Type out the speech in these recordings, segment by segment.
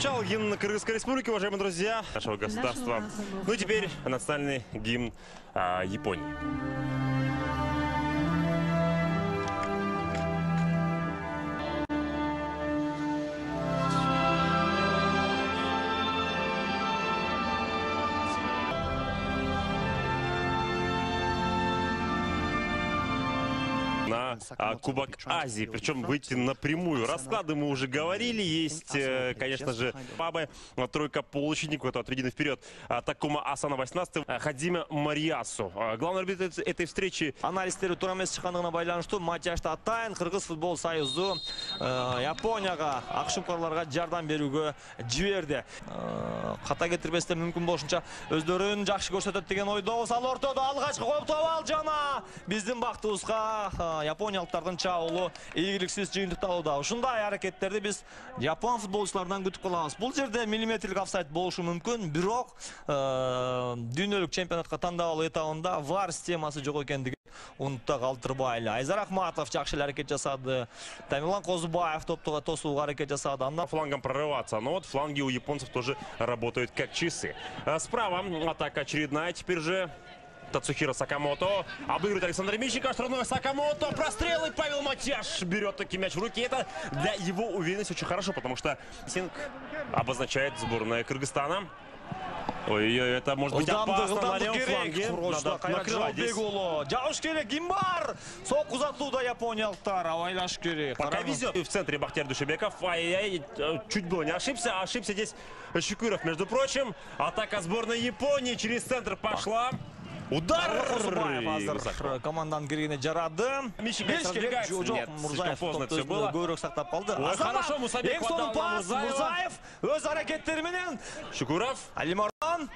Прозвучал гимн Кыргызской республики, уважаемые друзья, нашего государства. Ну и теперь национальный гимн Японии. На Кубок Азии, причем выйти напрямую. Расклады мы уже говорили, есть, конечно же, бабы, тройка полузащитников, это отведены вперед Такума Асана 18, Хадзиме Мариасу. Главный арбитр этой встречи. Анализдер турамес чыккандыгына байланыштуу Матияшты атайын Кыргыз футбол союзу Японияга акшымкарларга жардам берүүгө жиберди. Ката кетирбестен мүмкүн болушунча өздөрүн жакшы көрсөтөт деген ойдобуз. Ал ортодо алгачкы коптоо жана биздин бактыбызга япониялыктардын чабуулу ийгиликсиз жыйынтыкталууда. Ушундай аракеттерди биз япон футболчулардан күтүп калабыз. Бул жерде миллиметрлик офсайд болушу мүмкүн, бирок дүйнөлүк чемпионатка тандап алуу этабында VAR системасы жок экендигин унутта калтырбайлы. Айзар Ахматов жакшы аракет жасады. Тамилан Козубаев топтуга тосууга аракет жасады. Анда флангом прорываться, но вот фланги у японцев тоже работают как часы. Справа атака очередная, теперь же Тацухиро Сакамото обыгрывает Александра Мищенко, штрафной Сакамото, прострел, и Павел Матяш берет таки мяч в руки. Это для его уверенности очень хорошо, потому что Синг обозначает сборная Кыргызстана. Ой-ой, это может быть опасно на левом фланге. Надо накрывать здесь. Жауш керек, ким бар? Сок узатууда япониялыктар, абайлаш керек. Пока везет. В центре Бахтияр Душебеков. Ай-яй-яй, чуть было не ошибся. Ошибся здесь Шукуров, между прочим. Атака сборной Японии через центр пошла. Удар! Командан киргене жарады. Мищенко сдвигается. Нет, слишком поздно все было. Көйрөк сактап калды. Хорошо, Мусабеков отдал на Мурзаев өз аракеттери менен. Шукуров. Алимардан.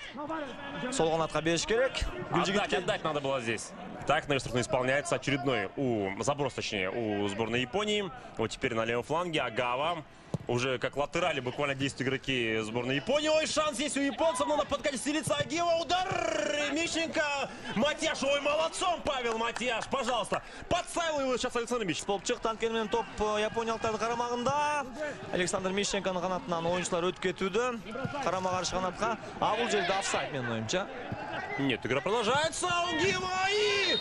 Сол канатка бериш керек. Отдать надо было здесь. Так, наверное, исполняется очередной заброс, точнее, у сборной Японии. Вот теперь на левом фланге Агава. Уже как латерали буквально действуют игроки сборной Японии. Ой, шанс есть у японцев, но на подкате стелится Агива. Удар! Мищенко. Матяш. Ой, молодцом Павел Матяш. Пожалуйста. Подставил его сейчас Александр Мищенко. Топ чыкты, анткени топ япониялыктардын карамагында. Александр Мищенконун канатынан оюнчулар өтүп кетүүдө. Карама каршы канатка. А бул жерде офсайд, менин оюмча. Нет, игра продолжается. Агива и...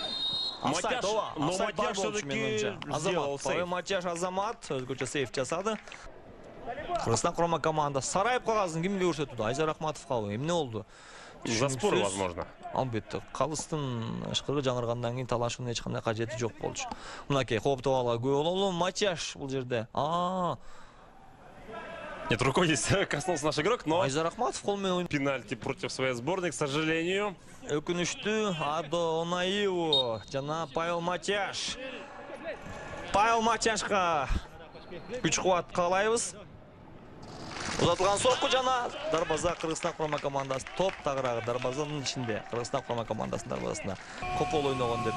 Матяш, но Матяш все-таки сделал сейф. Матяш Азамат өзгөчө сейф жасады. Кыргызстан курама команда сарайып калгасын кимге көрсөтүүдө? Айзар Ахматовго эмне болду? За спор, возможно. Албетте, калыстын ышкыры жаңыргандан кийин талашуунун эч кандай кажети жок болчу. Мынакей коптоого көп болду. Матяш бул жерде. Нет, рукой здесь коснулся наш игрок, но... Айзар Ахматов кол менен пенальти против своей сборной, к сожалению. Өкүнүштүү Адо Онаиву жана Павел Матяш. Павел Матяшка күч кубат каалайбыз. Узатылган сокку жана дарбаза Кыргызстан курама командасы топ тагыраагы дарбазанын ичинде. Кыргызстан курама командасынын дарбазасына копол ойногон деп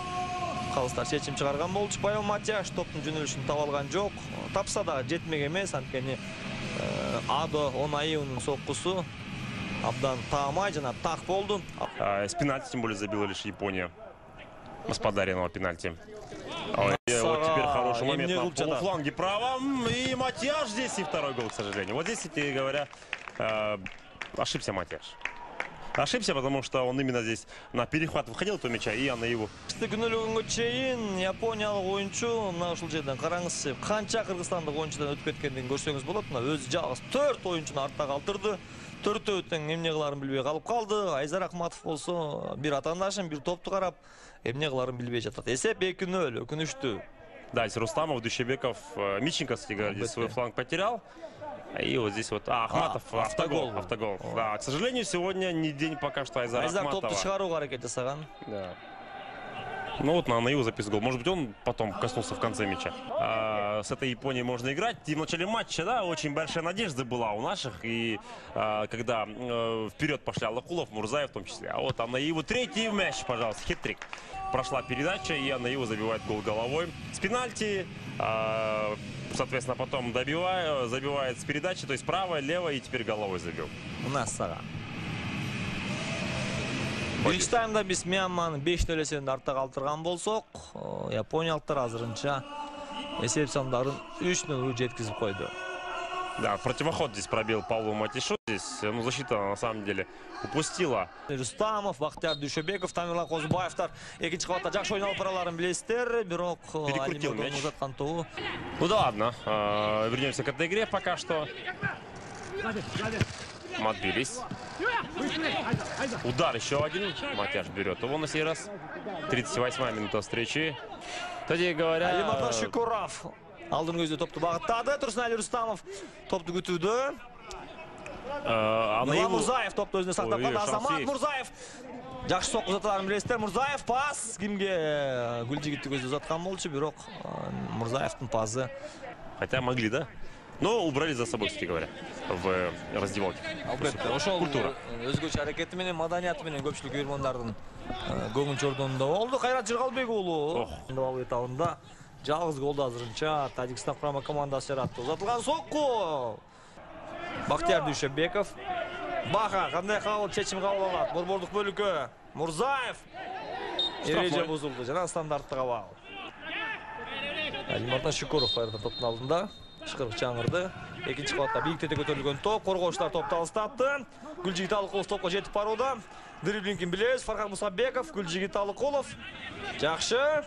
калыстар чечим чыгарган болчу. Павел Матяш топтун жөнөлүшүн таба алган жок. Тапса да жетмек эмес, анткени Адо Онаивунун соккусу абдан таамай жана так болду. С пенальти, тем более, забила лишь Япония. С подаренного пенальти. Вот теперь хороший момент на полуфланге правом. И Матяш здесь, и второй гол, к сожалению. Вот здесь, кстати говоря, ошибся Матяш. Ошибся, потому что он именно здесь на перехват выходил этого мяча, и она его. Күнөлүгүнгө чейин япониялык оюнчу мына ушул жерден караңызчы, канча кыргызстандык оюнчудан өтүп кеткендигин көрсөңүз болот. Мына өзү жалгыз 4 оюнчуну артта калтырды. 4-төө тең эмне кыларын билбей калып калды. Айзар Ахматов болсо бир атаандашын, бир топту карап эмне кыларын билбей жатат. Эсеп 2-0, өкүнүштүү. Да, Рустамов, Душебеков, Мищенко, кстати говоря, здесь свой фланг потерял. И вот здесь вот Ахматов, автогол. Да, к сожалению, сегодня не день пока что Айзара Ахматова. Топту чыгарууга аракет жасаган. Да. Ну вот на его записал гол. Может быть, он потом коснулся в конце мяча. С этой Японией можно играть. И в начале матча, да, очень большая надежда была у наших. И когда вперед пошли Аллакулов, Мурзаев в том числе. А вот Анаиву третий мяч, пожалуйста, хитрик. Прошла передача, и Анаиву забивает гол головой. С пенальти, соответственно, потом забивает с передачи, то есть правая, левая, и теперь головой забил. У нас Сара. Биринчи таймда биз Мьянманы 5-0 эсебинде артта калтырган болсок, япониялыктар азырынча эсеп самдарын 3-0 жеткизип койду. Да, противоход здесь пробил Павлу Матишу. Здесь, ну, защита на самом деле упустила. Рустамов, Бақтияр Дүйшөбеков, Тамерлан Қозыбаевтар екінші қабатта жақсы ойнау параларын білесіздер. Бирок Перекрутил мяч. узаткан. Ну да ладно, вернемся к этой игре пока что. Отбились. Удар еще один. Матяш берет его на сей раз. 38-я минута встречи. Кстати говоря... Алимардан Шукуров алдын көзде топты бағыттады. Тұрсынәлі Рустамов топты күтуді. Мурзаев топты өзіне сақтап қалды. Азамат Мурзаев. Жақсы соқ ұзатыларын білесіздер. Мурзаев пас. Кимге Гүлжигитті көзде ұзатқан болчу, бирок Мурзаевтың пасы. Хотя могли, да? Но убрали за собой, кстати говоря, в раздевалке. Ошол культура. Өзгөчө аракети менен, маданияты менен көпчүлүк үйрмандардын көңүл чордонунда болду. Кайрат Жыргалбек уулу балл этабында жалгыз голду азырынча Тажикстан курама командасы жаратты. Узатылган сокку. Бактияр Дүйшөбеков. Баха кандай чечим кабыл алат? Борбордук бөлүккө Мурзаев. Эреже бузулду. Жана стандарттык абал. Алимардан Шукуров кайрадан топтун алдында. Шықырық жаңырды. Екінші қабатта биіктете көтерілген топ. Қорғаушылар топты алыстатты. Гүлжигит Алықұлов топқа жетіп баруда. Дриблингін білез. Фархат Мусабеков. Гүлжигит Алықұлов. Жақшы.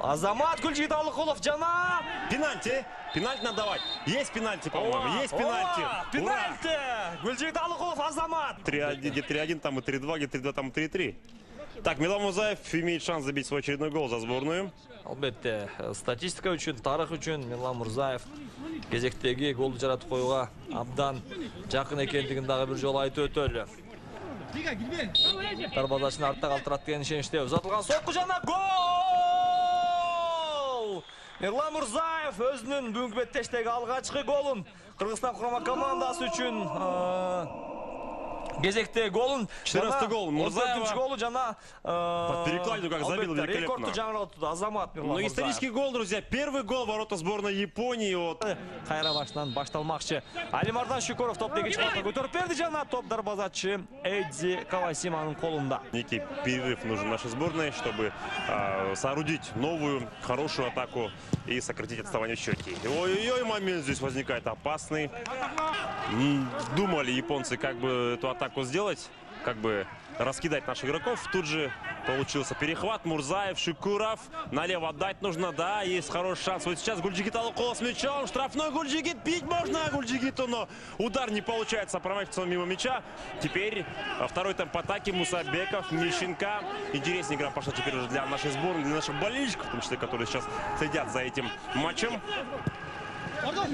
Азамат Гүлжигит Алықұлов. Жана. Пенальти. Пенальти надо давать. Есть пенальти, по-моему. Есть пенальти. Пенальти. Гүлжигит Алықұлов. Азамат. 3-1, где 3-1, там и 3-2, где 3-2, там и 3-3. Так, Милан Мурзаев имеет шанс забить свой очередной гол за сборную. Албетте, статистика үчүн, тарых үчүн Милан Мурзаев кезектеги голду жаратып коюуга абдан жакын экендигин дагы бир жолу айтып өтөлү. Дарбазачын артта калтырат деген ишеничте. Узатылган сокку жана гол! Милан Мурзаев өзүнүн бүгүнкү беттештеги алгачкы голун Кыргызстан курама командасы үчүн кезекте голун 14-й гол Мурзаева. Голу жана под перекладину как забил великолепно. Рекордту жаңыртты Азамат Мирлан Мурзаев. Исторический гол, друзья. Первый гол ворота сборной Японии. Кайра башынан башталмакчы. Алимардан Шукуров топ экинчи кабатка көтөрүп берди жана топ дарбазачы Эдди Кавасиманын колунда. Некий перерыв нужен нашей сборной, чтобы соорудить новую, хорошую атаку и сократить отставание в счете. Ой-ой-ой, момент здесь возникает опасный. Думали японцы, как бы эту атаку сделать, как бы раскидать наших игроков. Тут же получился перехват. Мурзаев, Шукуров. Налево отдать нужно, да, есть хороший шанс. Вот сейчас Гульджигит Алыкулов с мячом. Штрафной Гульджигит, бить можно Гульджигиту, но удар не получается промахиваться мимо мяча. Теперь второй темп атаки. Мусабеков, Мищенко. Интересная игра пошла теперь уже для нашей сборной, для наших болельщиков, в том числе, которые сейчас следят за этим матчем.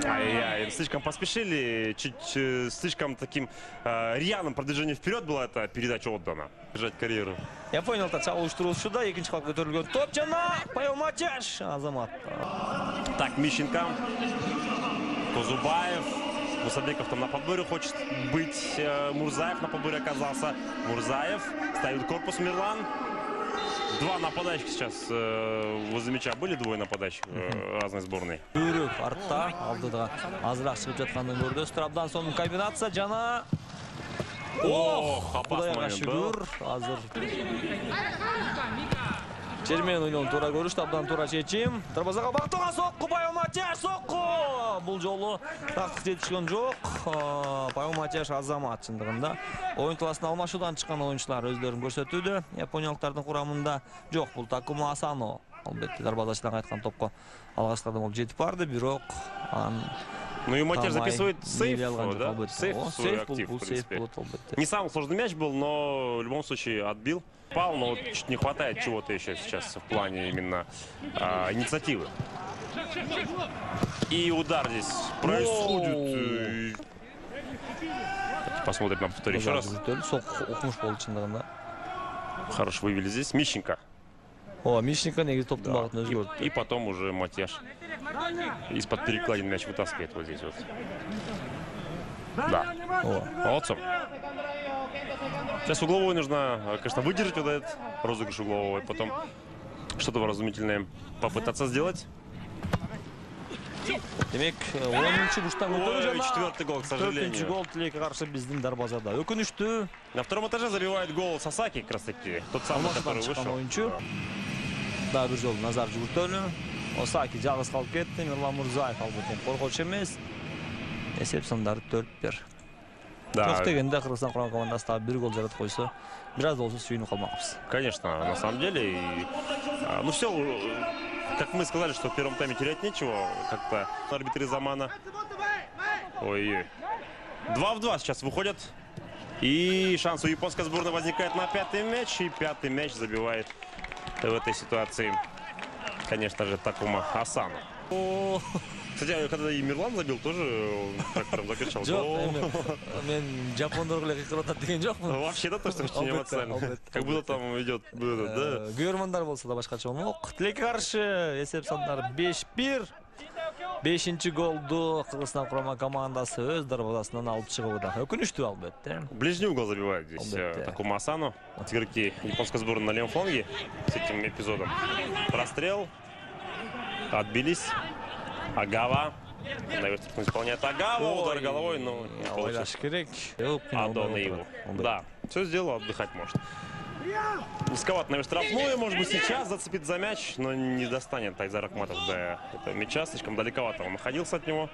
Ай-яй, слишком поспешили, чуть слишком таким рьяным продвижением вперед была эта передача отдана. Бежать карьеру. Я понял, это чалуштурушуда, екінші қалып көтерілген топ жана Павел Матяш, Азамат. Так, Мищенко, Козубаев, Мусабеков там на подборе хочет быть, Мурзаев на подборе оказался. Мурзаев ставит корпус Мирлан. Два нападающих сейчас возле мяча. Были двое нападающих разной сборной. Үріп артта алдыда азырақ шығып жатқанын көрді. Страбдан соның комбинация жана. Ох, опасный момент был. Азыр. Чермен ойнауын тура көріш, табдан тура шешім. Дарбазаға бақтыға соққы, Павел Матяш соққы. Бұл жолы тақтық жетішкен жоқ. Павел Матяш Азамат шындығында. Ойын таласына алмашудан шыққан ойыншылар өздерін көрсетуді. Япониялықтардың құрамында жоқ. Бұл Такума Асано. Албетте дарбазашыдан қайтқан топқа алғашқыдан ол жетіп барды, бирок ну и Матяш записывает сейф, да? Сейф свой актив, в сейф принципе. был. Не самый сложный мяч был, но в любом случае отбил. Пал, но вот чуть не хватает чего-то еще сейчас в плане именно инициативы. И удар здесь происходит. Посмотрим на повтор еще раз. Хорошо вывели здесь. Мищенко. О, Мищенко негізі топтың бағытын өзгерді. И потом уже Матяш из-под перекладин мяч вытаскивает вот здесь вот. Да. Молодцом. Сейчас угловой нужно, конечно, выдержать вот этот розыгрыш углового, и потом что-то вразумительное попытаться сделать. Демек, 10-ші буштан көтөрі жана. Четвертый гол, к сожалению. 4-ші гол Тілекке қарсы біздің дарбазада. Өкінішті. На втором этаже забивает гол Сасаки, как раз таки. Тот самый, который вышел. Да, бір жол назар жүгіртөлі. Осаки жалғыз қалып кетті. Мирлан Мурзаев албетен қорғаушы емес. Есеп сандары 4-1. Да, Жоқ дегенде Кыргызстан құрама командасы тағы бір гол жаратып қойса, біраз да болса сүйініп қалмақпыз. конечно, на самом деле. Ну все, как мы сказали, что в первом тайме терять нечего. Как-то арбитры Замана. Ой-ой. 2-2 сейчас выходят. И шанс у японской сборной возникает на 5-й мяч. И 5-й мяч забивает в этой ситуации, конечно же, Такума Асано. Кстати, когда и Мирлан забил, тоже он так прям закричал. Мен жапондарға қиқырат деген жоқпын. Вообще, да, то, что очень эмоционально. Как будто там идет, да. Көрермандар болса да башкача болмок. Тилекке каршы есеп сандары 5-1. 5-ші голду Кыргызстан құрама командасы өз дарбазасынан алып чыгууда. Өкүнүчтүү албетте. Ближний угол забивает здесь Такума Асано. Игроки японской сборной на левом фланге с этим эпизодом. Прострел. Отбились. Агава. Наверное, исполняет Агава. Удар головой, но не получилось. Адо Наиву. Да, все сделал, отдыхать может. Низковато, наверное, штрафную, может быть, сейчас зацепит за мяч, но не достанет Айзар Акматов до этого мяча. Слишком далековато он находился от него.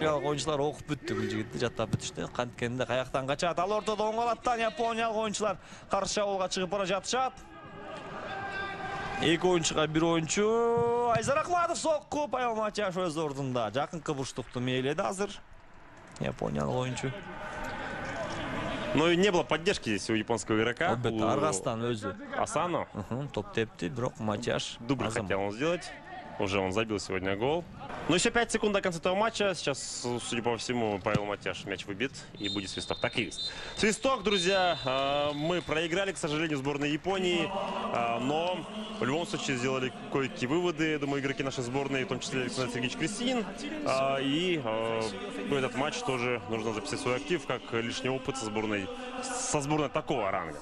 Oyuncular оқып бүтті, бұл жігітті жаттап бітішті. Қанткенде қаяқтан қачат. Ал ортада оңғалаттан япониялық ойыншылар қарсы шабуылға шығып бара жатышат. Екі ойыншыға бір ойыншы. Айзар Акматов соққы, Павел Матяш өз ордында. Жақынқы бұрыштықты мейледі азыр. Япониялық ойыншы. Но не было поддержки здесь у японского игрока. Аргастан өзі. Асано. Топ тепті, бірақ Матяш. Дубль хотел он сделать. Уже он забил сегодня гол. Но еще 5 секунд до конца этого матча. Сейчас, судя по всему, Павел Матяш мяч выбит и будет свисток. Так и есть. Свисток, друзья. Мы проиграли, к сожалению, сборной Японии. Но в любом случае сделали кое-какие выводы, я думаю, игроки нашей сборной, в том числе Александр Сергеевич Крестинин. И в этот матч тоже нужно записать свой актив, как лишний опыт со сборной такого ранга.